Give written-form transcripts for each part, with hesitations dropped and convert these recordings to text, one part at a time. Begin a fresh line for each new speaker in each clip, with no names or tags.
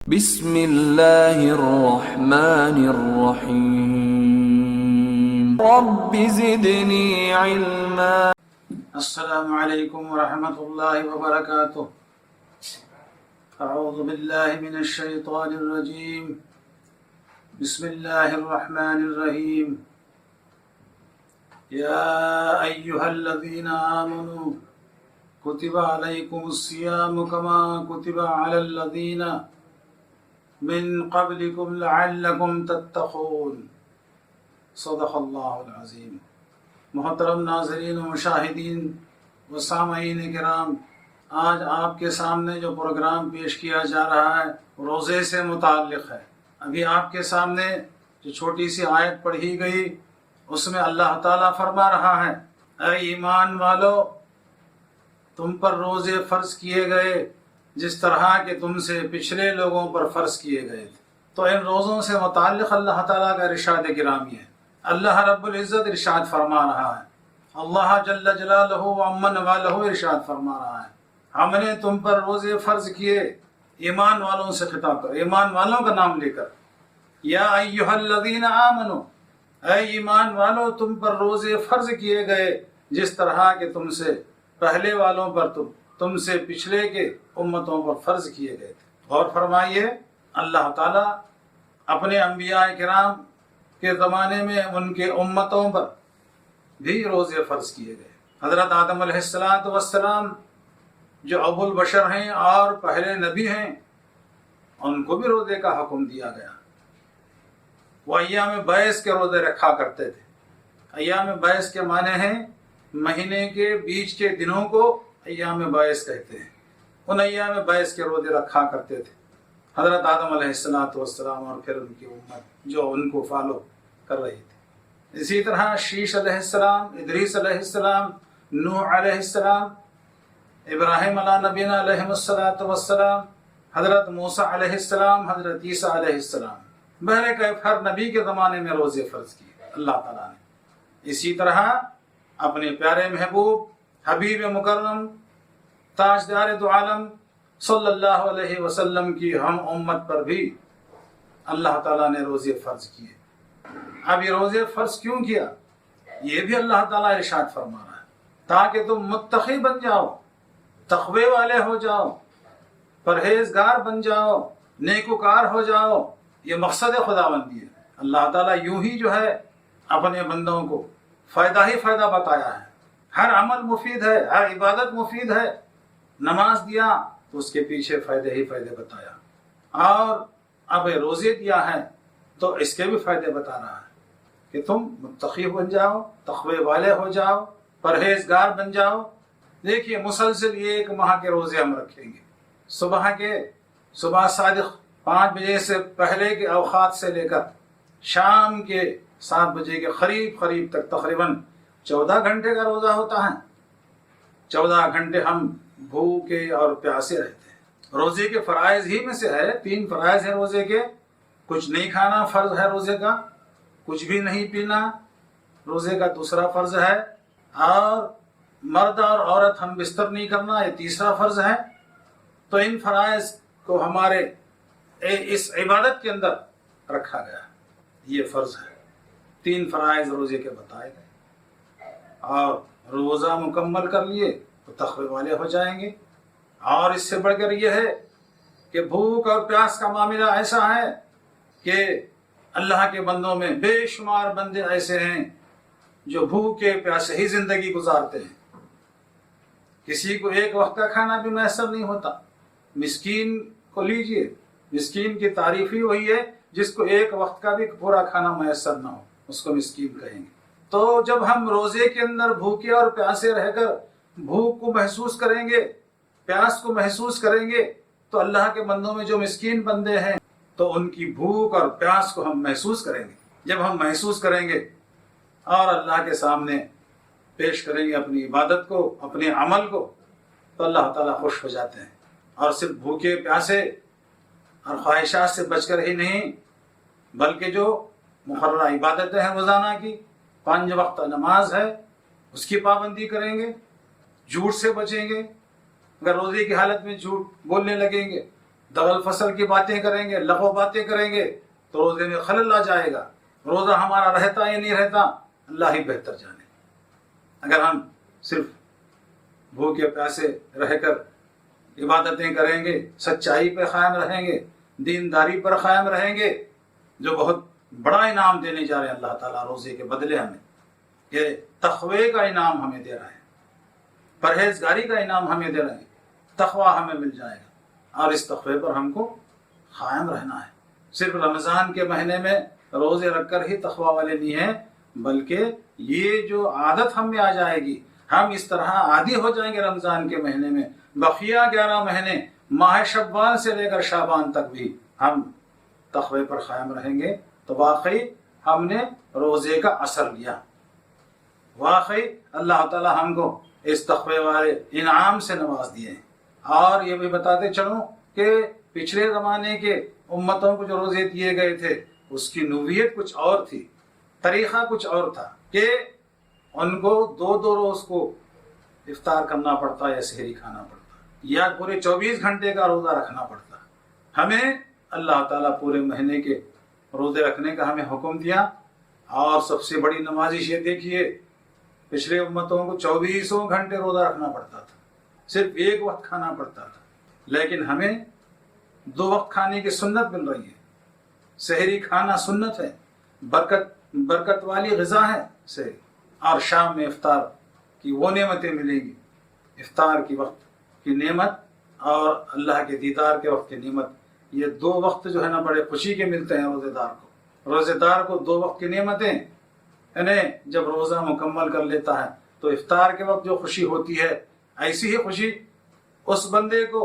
بسم اللہ الرحمن الرحیم رب زدنی علما۔
السلام علیکم ورحمۃ اللہ وبرکاتہ۔ اعوذ باللہ من الشیطان الرجیم، بسم اللہ الرحمن الرحیم۔ یا ایہا الذین آمنوا کتب علیکم الصیام کما کتب علی الذین من قبلکم لعلکم تتقون۔ صدق اللہ العظیم۔ محترم ناظرین و مشاہدین و سامعین کرام، آج آپ کے سامنے جو پروگرام پیش کیا جا رہا ہے روزے سے متعلق ہے۔ ابھی آپ کے سامنے جو چھوٹی سی آیت پڑھی گئی اس میں اللہ تعالیٰ فرما رہا ہے، اے ایمان والو، تم پر روزے فرض کیے گئے جس طرح کہ تم سے پچھلے لوگوں پر فرض کیے گئے تھے۔ تو ان روزوں سے متعلق اللہ تعالیٰ کا ارشاد گرامی ہے۔ اللہ رب العزت ارشاد فرما رہا ہے، اللہ جل جلالہ و عمن والہ ارشاد فرما رہا ہے، ہم نے تم پر روزے فرض کیے، ایمان والوں سے خطاب کر، ایمان والوں کا نام لے کر، یا ایہا الذین آمنوا، اے ایمان والو، تم پر روزے فرض کیے گئے جس طرح کہ تم سے پہلے والوں پر تم سے پچھلے کے امتوں پر فرض کیے گئے تھے۔ غور فرمائیے، اللہ تعالیٰ اپنے انبیاء کرام کے زمانے میں ان کے امتوں پر بھی روزے فرض کیے گئے۔ حضرت آدم علیہ السلام جو ابو البشر ہیں اور پہلے نبی ہیں، ان کو بھی روزے کا حکم دیا گیا۔ وہ ایام بعث کے روزے رکھا کرتے تھے۔ ایام بعث کے معنی ہیں مہینے کے بیچ کے دنوں کو ایام بعث کہتے ہیں۔ ان ایام بعث کے روزے رکھا کرتے تھے حضرت آدم علیہ السلام اور پھر ان کی امت جو ان کو فالو کر رہی تھی۔ اسی طرح شیش علیہ السلام، ادریس علیہ السلام، نوح علیہ السلام، ابراہیم علیہ نبینا علیہ السلام، حضرت موسیٰ علیہ السلام، حضرت عیسیٰ علیہ السلام، بہرکیف ہر نبی کے زمانے میں روزے فرض کیے اللہ تعالیٰ نے۔ اسی طرح اپنے پیارے محبوب حبیب مکرم تاجدار دو عالم صلی اللہ علیہ وسلم کی ہم امت پر بھی اللہ تعالیٰ نے روزے فرض کیے۔ اب یہ روزے فرض کیوں کیا؟ یہ بھی اللہ تعالیٰ ارشاد فرما رہا ہے تاکہ تم متقی بن جاؤ، تقوی والے ہو جاؤ، پرہیزگار بن جاؤ، نیکوکار ہو جاؤ۔ یہ مقصد خداوندی ہے۔ اللہ تعالیٰ یوں ہی جو ہے اپنے بندوں کو فائدہ ہی فائدہ بتایا ہے۔ ہر عمل مفید ہے، ہر عبادت مفید ہے۔ نماز دیا تو اس کے پیچھے فائدے ہی فائدے بتایا، اور اب روزے دیا ہے تو اس کے بھی فائدے بتا رہا ہے کہ تم متقی بن جاؤ، تقوی والے ہو جاؤ، پرہیزگار بن جاؤ۔ دیکھیے، مسلسل ایک ماہ کے روزے ہم رکھیں گے، صبح صادق 5 بجے سے پہلے کے اوقات سے لے کر شام کے 7 بجے کے قریب تک تقریباً 14 گھنٹے کا روزہ ہوتا ہے۔ 14 گھنٹے ہم بھوکے اور پیاسے رہتے ہیں۔ روزے کے فرائض ہی میں سے ہے، 3 فرائض ہیں روزے کے۔ کچھ نہیں کھانا فرض ہے روزے کا، کچھ بھی نہیں پینا روزے کا دوسرا فرض ہے، اور مرد اور عورت ہم بستر نہیں کرنا یہ تیسرا فرض ہے۔ تو ان فرائض کو ہمارے اس عبادت کے اندر رکھا گیا، یہ فرض ہے۔ 3 فرائض روزے کے بتائے گئے، اور روزہ مکمل کر لیے تو تقوی والے ہو جائیں گے۔ اور اس سے بڑھ کر یہ ہے کہ بھوک اور پیاس کا معاملہ ایسا ہے کہ اللہ کے بندوں میں بے شمار بندے ایسے ہیں جو بھوکے پیاسے ہی زندگی گزارتے ہیں۔ کسی کو ایک وقت کا کھانا بھی میسر نہیں ہوتا۔ مسکین کو لیجئے، مسکین کی تعریف ہی وہی ہے جس کو ایک وقت کا بھی پورا کھانا میسر نہ ہو، اس کو مسکین کہیں گے۔ تو جب ہم روزے کے اندر بھوکے اور پیاسے رہ کر بھوک کو محسوس کریں گے، پیاس کو محسوس کریں گے، تو اللہ کے بندوں میں جو مسکین بندے ہیں تو ان کی بھوک اور پیاس کو ہم محسوس کریں گے۔ جب ہم محسوس کریں گے اور اللہ کے سامنے پیش کریں گے اپنی عبادت کو، اپنے عمل کو، تو اللہ تعالیٰ خوش ہو جاتے ہیں۔ اور صرف بھوکے پیاسے اور خواہشات سے بچ کر ہی نہیں، بلکہ جو مقررہ عبادتیں ہیں روزانہ کی، 5 وقت نماز ہے، اس کی پابندی کریں گے، جھوٹ سے بچیں گے۔ اگر روزے کی حالت میں جھوٹ بولنے لگیں گے دغل فصل کی باتیں کریں گے، لغو باتیں کریں گے تو روزے میں خلل آ جائے گا. روزہ ہمارا رہتا یا نہیں رہتا اللہ ہی بہتر جانے. اگر ہم صرف بھوکے پیاسے رہ کر عبادتیں کریں گے، سچائی پہ قائم رہیں گے، دینداری پر قائم رہیں گے، جو بہت بڑا انعام دینے جا رہے ہیں اللہ تعالیٰ روزے کے بدلے ہمیں. یہ تقوی کا انعام ہمیں دے رہے ہیں، پرہیزگاری کا انعام ہمیں دے رہے ہیں. تقوی ہمیں مل جائے گا اور اس تقوی پر ہم کو قائم رہنا ہے. صرف رمضان کے مہینے میں روزے رکھ کر ہی تقوی والے نہیں ہیں، بلکہ یہ جو عادت ہم میں آ جائے گی، ہم اس طرح عادی ہو جائیں گے رمضان کے مہینے میں، بقیہ 11 مہینے ماہ شعبان سے لے کر شعبان تک بھی ہم تقوی پر قائم رہیں گے تو واقعی ہم نے روزے کا اثر لیا. واقعی اللہ تعالی ہم کو اس تقوی والے انعام سے نواز دیے ہیں. اور یہ بھی بتاتے چلوں کہ پچھلے زمانے کے امتوں کو جو روزے دیے گئے تھے اس کی نوعیت کچھ اور تھی، طریقہ کچھ اور تھا کہ ان کو 2 روز کو افطار کرنا پڑتا یا سحری کھانا پڑتا یا پورے 24 گھنٹے کا روزہ رکھنا پڑتا. ہمیں اللہ تعالیٰ پورے مہینے کے روزے رکھنے کا ہمیں حکم دیا. اور سب سے بڑی نمازش یہ دیکھیے، پچھلے امتوں کو 24 گھنٹے روزہ رکھنا پڑتا تھا، صرف ایک وقت کھانا پڑتا تھا. لیکن ہمیں 2 وقت کھانے کی سنت مل رہی ہے. سحری کھانا سنت ہے، برکت والی غذا ہے سحری. اور شام میں افطار کی وہ نعمتیں ملیں گی، افطار کی وقت کی نعمت اور اللہ کے دیدار کے وقت کی نعمت. یہ 2 وقت جو ہے نا بڑے خوشی کے ملتے ہیں روزے دار کو. روزے دار کو 2 وقت کی نعمتیں، یعنی جب روزہ مکمل کر لیتا ہے تو افطار کے وقت جو خوشی ہوتی ہے، ایسی ہی خوشی اس بندے کو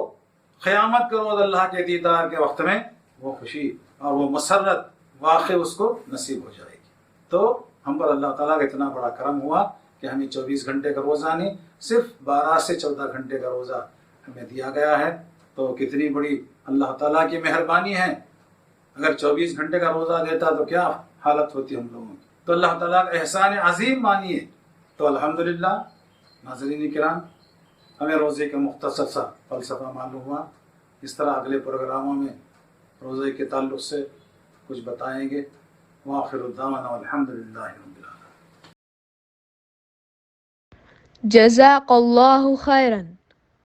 قیامت کے روز اللہ کے دیدار کے وقت میں وہ خوشی اور وہ مسرت واقع اس کو نصیب ہو جائے گی. تو ہم پر اللہ تعالیٰ کا اتنا بڑا کرم ہوا کہ ہمیں 24 گھنٹے کا روزہ نہیں، صرف 12 سے 14 گھنٹے کا روزہ ہمیں دیا گیا ہے. تو کتنی بڑی اللہ تعالیٰ کی مہربانی ہے. اگر 24 گھنٹے کا روزہ دیتا تو کیا حالت ہوتی ہم لوگوں کی. تو اللہ تعالیٰ کا احسان عظیم مانیے. تو الحمدللہ ناظرین کرام، ہمیں روزے کا مختصر سا فلسفہ معلوم ہوا. اس طرح اگلے پروگراموں میں روزے کے تعلق سے کچھ بتائیں گے. وآخر الدعوانا والحمدللہ رب العالمین.
جزاک اللہ خیرا.